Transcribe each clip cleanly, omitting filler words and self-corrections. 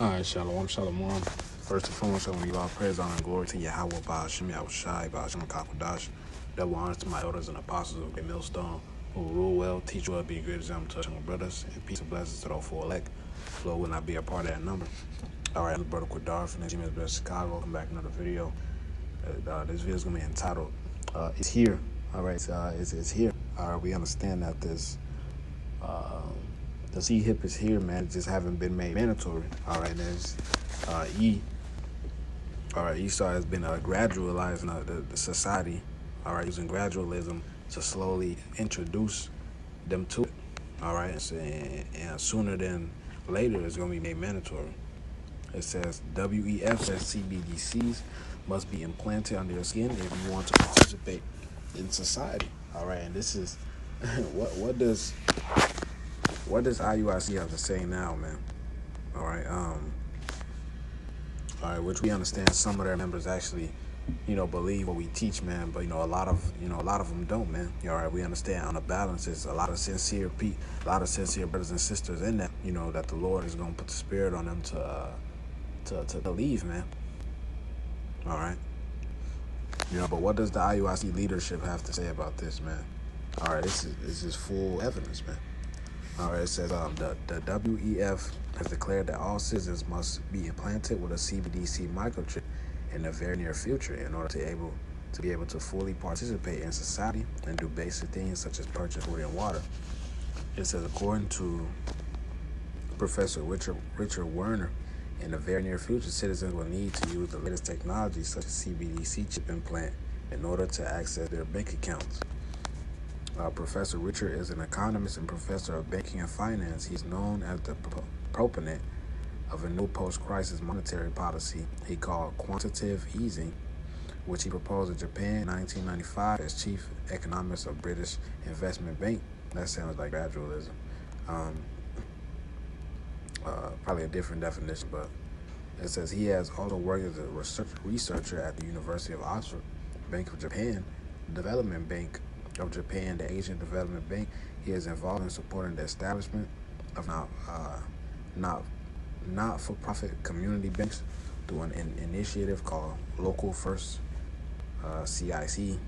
Alright, Shalom, Shalom. First and foremost, I want to give all praise, honor, and glory to Yahweh, Ba'ashim, Yahushai, Ba'ashim, Kakodash. Double honors to my elders and apostles of the millstone, who rule well, teach well, be a great example to my brothers, and peace and blessings to those for elect. Lord will not be a part of that number. Alright, I'm the brother Quadar from the Team of Chicago. Welcome back to another video. This video is going to be entitled, It's Here. Alright, it's here. Alright, we understand that the C-hip is here, man. It just haven't been made mandatory. All right, there's Esau has been gradualizing the society. All right, using gradualism to slowly introduce them to it. All right, and sooner than later, it's going to be made mandatory. It says WEF says CBDCs must be implanted under your skin if you want to participate in society. All right, and this is what does IUIC have to say now, man? All right, which we understand some of their members actually, believe what we teach, man. But a lot of them don't, man. All right, we understand on the balance, there's a lot of sincere brothers and sisters in that, that the Lord is gonna put the spirit on them to believe, man. All right, but what does the IUIC leadership have to say about this, man? All right, this is full evidence, man. All right, it says the WEF has declared that all citizens must be implanted with a CBDC microchip in the very near future in order to be able to fully participate in society and do basic things such as purchase food and water. It says, according to Professor Richard Werner, in the very near future, citizens will need to use the latest technology such as CBDC chip implant in order to access their bank accounts. Professor Richard is an economist and professor of banking and finance. He's known as the proponent of a new post-crisis monetary policy he called quantitative easing, which he proposed in Japan in 1995 as chief economist of British Investment Bank. That sounds like gradualism. Probably a different definition, but it says he has also worked as a researcher at the University of Oxford, Bank of Japan, Development Bank of Japan, the Asian Development Bank. He is involved in supporting the establishment of not-for-profit community banks through an initiative called Local First, CIC.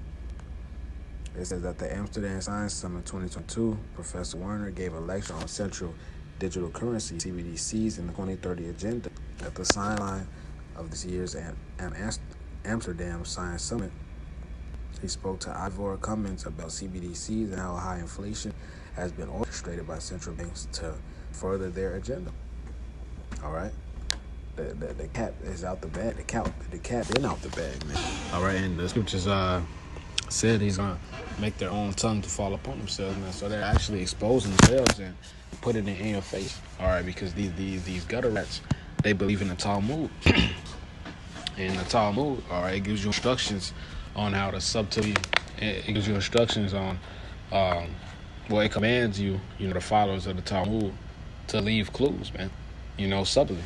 It says that the Amsterdam Science Summit 2022, Professor Werner gave a lecture on central digital currency, CBDCs, in the 2030 agenda. At the sideline of this year's Amsterdam Science Summit, he spoke to Ivor Cummins about CBDCs and how high inflation has been orchestrated by central banks to further their agenda. All right, the cat is out the bag. The cat been out the bag, man. All right, and the scriptures said he's gonna make their own tongue to fall upon themselves, man. So they're actually exposing themselves and put it in your face. All right, because these gutter rats, they believe in the Talmud. And the Talmud, all right, it gives you instructions on how to subtly, it gives you instructions on, it commands you, the followers of the Talmud, to leave clues, man, subtly.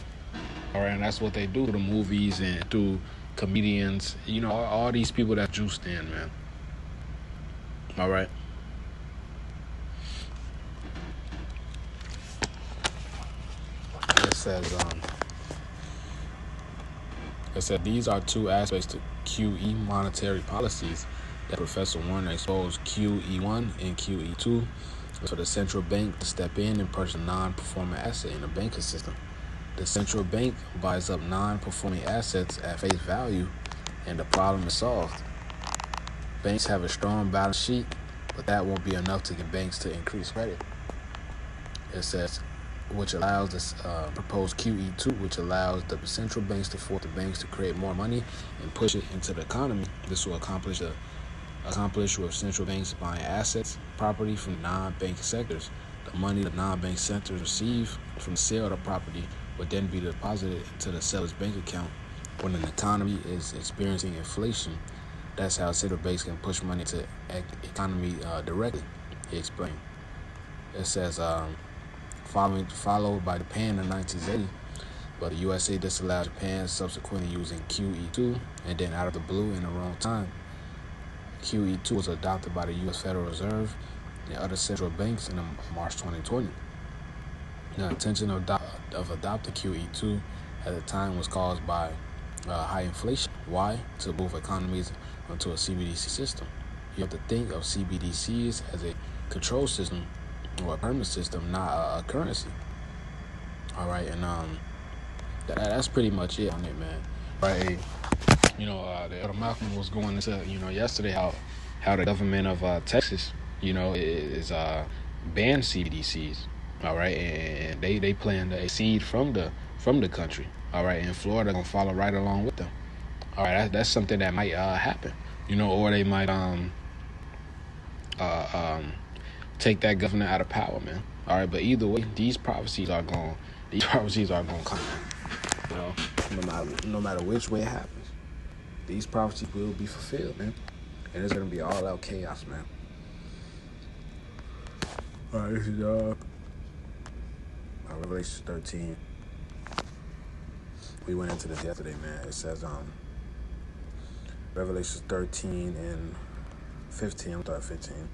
All right, and that's what they do through the movies and through comedians, all these people that juiced in, man. All right. It said these are two aspects to QE monetary policies that Professor Werner exposed: QE1 and QE2. For the central bank to step in and purchase a non-performing asset in the banking system. The central bank buys up non-performing assets at face value, and the problem is solved. Banks have a strong balance sheet, but that won't be enough to get banks to increase credit. It says, which allows this proposed QE2, which allows the central banks to force the banks to create more money and push it into the economy. This will accomplish with central banks buying assets, property from non-bank sectors. The money the non-bank sectors receive from the sale of the property would then be deposited into the seller's bank account when an economy is experiencing inflation. That's how central banks can push money to economy directly, he explained. It says, followed by Japan in 1980, but the USA disallowed Japan, subsequently using QE2, and then out of the blue in the wrong time, QE2 was adopted by the U.S. Federal Reserve and other central banks in March 2020. The intention of adopting QE2 at the time was caused by high inflation. Why? To move economies onto a CBDC system. You have to think of CBDCs as a control system or a permanent system, not a currency. All right, and that's pretty much it on it, man. Right, the Elder Malcolm was going into yesterday how the government of Texas is banned CBDCs. All right, and they plan to accede from the country. All right, and Florida gonna follow right along with them. All right, that's something that might happen. Or they might take that governor out of power, man. All right, but either way, these prophecies are going to come. No matter which way it happens, these prophecies will be fulfilled, man. And it's gonna be all out chaos, man. All right, this is Revelation 13. We went into this yesterday, man. It says Revelation 13 and 15. I'm sorry, 15.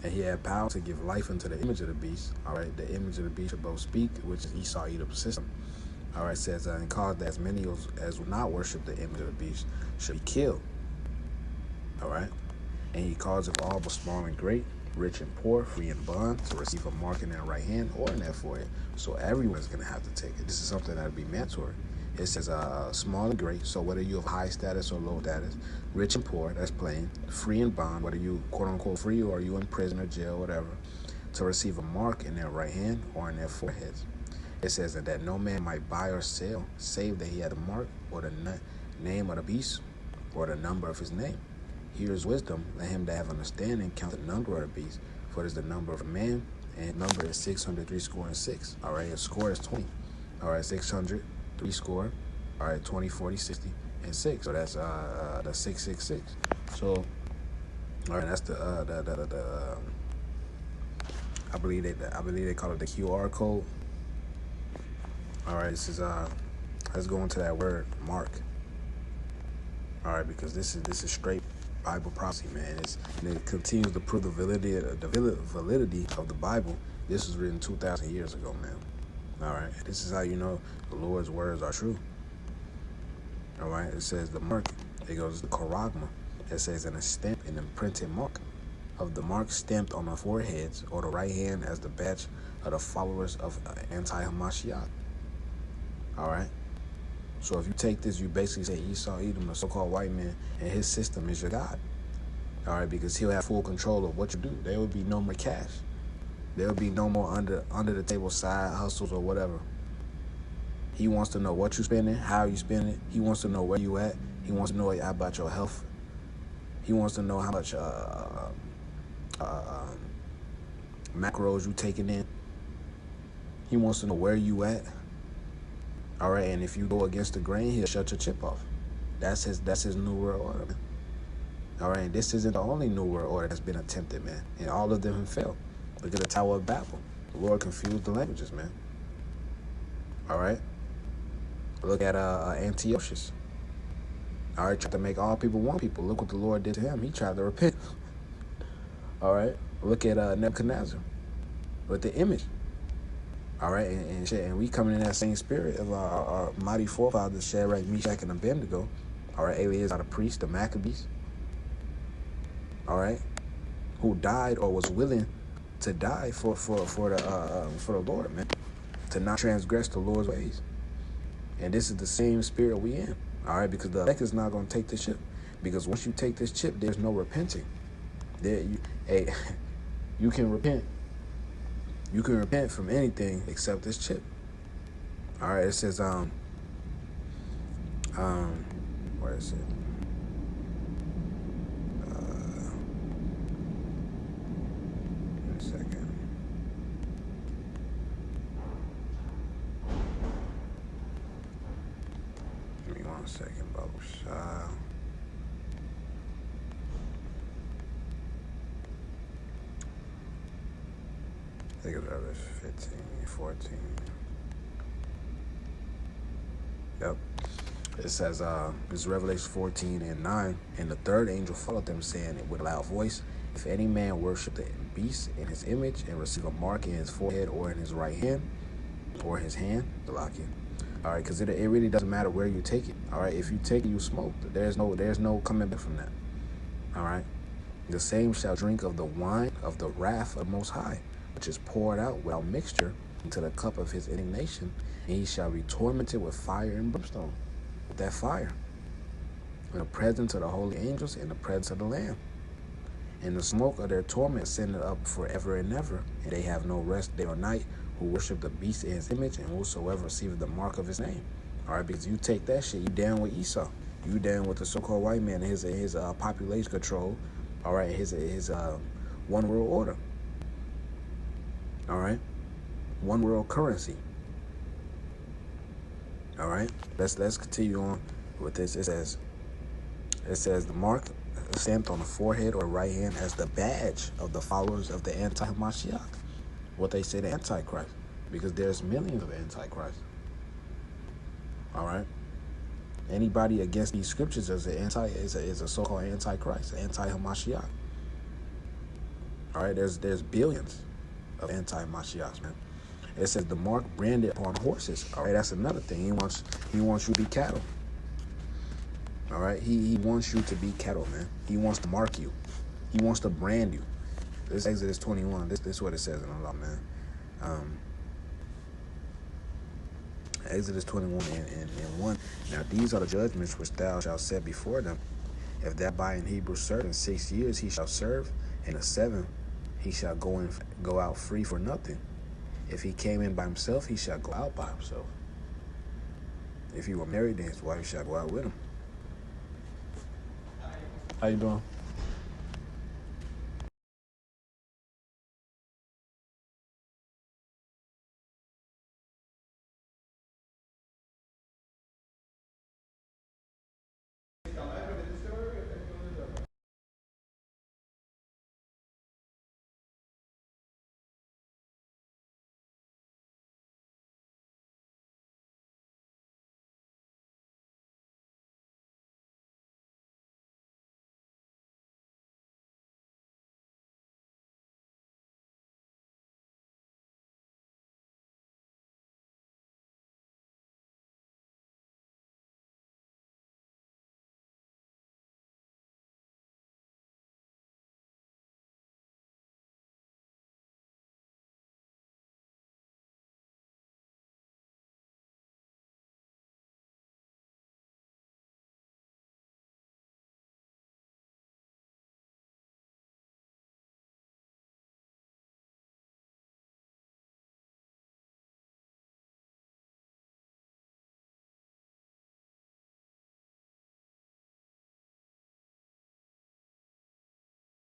And he had power to give life unto the image of the beast. All right, the image of the beast should both speak, which is Esau, Edom's system. All right, it says, and caused that as many as will not worship the image of the beast should be killed. All right, and he caused of all but small and great, rich and poor, free and bond, to receive a mark in their right hand or in their forehead. So everyone's going to have to take it. This is something that will be mandatory. It says small and great, so whether you're of high status or low status, rich and poor, that's plain, free and bond, whether you quote-unquote free or you in prison or jail, whatever, to receive a mark in their right hand or in their foreheads. It says that no man might buy or sell, save that he had a mark or the name of the beast or the number of his name. Here is wisdom. Let him that have understanding count the number of the beast, for it is the number of a man, and number is 600 score and 6. All right, his score is 20. All right, 600, 3 score. All right, 20, 40, 60, and 6. So that's 666. So, all right, that's I believe they call it the QR code. All right, this is let's go into that word mark. All right, because this is straight Bible prophecy, man. It continues to prove the validity of the Bible. This was written 2,000 years ago, man. All right, this is how you know the Lord's words are true. All right, it says the mark. It goes the charagma. It says a stamp and imprinted mark of the mark stamped on the foreheads or the right hand as the badge of the followers of anti-Hamashiach. All right. So if you take this, you basically say Esau, Edom, the so-called white man, and his system is your God. All right, because he'll have full control of what you do. There will be no more cash. There will be no more under the table side hustles or whatever. He wants to know what you're spending, how you spend it. He wants to know where you at. He wants to know about your health. He wants to know how much macros you taking in. He wants to know where you at. All right, and if you go against the grain, he'll shut your chip off. That's his new world order, man. All right, and this isn't the only new world order that's been attempted, man. And all of them have failed. Look at the Tower of Babel. The Lord confused the languages, man. All right. Look at Antiochus. All right, tried to make all people one people. Look what the Lord did to him. He tried to repent. All right. Look at Nebuchadnezzar with the image. All right, and we coming in that same spirit of our mighty forefathers, Shadrach, Meshach, and Abednego. All right, aliens are the priests, the Maccabees. All right, who died or was willing to die for the Lord, man, to not transgress the Lord's ways. And this is the same spirit we in. All right, because the elect is not going to take the chip. Because once you take this chip, there's no repenting. You can repent. You can repent from anything except this chip. All right, it says where is it? Give me a second. Give me 1 second, Bubba. I think it was Revelation 15, 14. Yep. It says, it's Revelation 14 and 9. And the third angel followed them, saying with a loud voice, if any man worship the beast in his image and receive a mark in his forehead or in his right hand or his hand, the lock in. All right, because it really doesn't matter where you take it. All right, if you take it, you smoke. There's no coming back from that. All right, the same shall drink of the wine of the wrath of the Most High, which is poured out without mixture into the cup of his indignation, and he shall be tormented with fire and brimstone, with that fire, in the presence of the holy angels, in the presence of the Lamb. And the smoke of their torment ascended up forever and ever, and they have no rest day or night, who worship the beast in his image, and whosoever receiveth the mark of his name. All right, because you take that shit, you down with Esau. You down with the so-called white man and his population control. All right, his one world order. All right, one world currency. All right, let's continue on with this. It says the mark stamped on the forehead or right hand as the badge of the followers of the anti-Mashiach. What they say, the Antichrist, because there's millions of Antichrists. All right. Anybody against these scriptures is a so-called Antichrist, anti-Hamashiach. All right. There's billions of anti-Mashiachs, man. It says the mark branded upon horses. All right. That's another thing. He wants you to be cattle. All right. He wants you to be cattle, man. He wants to mark you. He wants to brand you. This Exodus 21. This is what it says in the law, man. Exodus 21 and 1. Now these are the judgments which thou shalt set before them. If thou buy an Hebrew servant 6 years, he shall serve, and the 7th he shall go out free for nothing. If he came in by himself, he shall go out by himself. If he were married, then his wife shall go out with him. How you doing?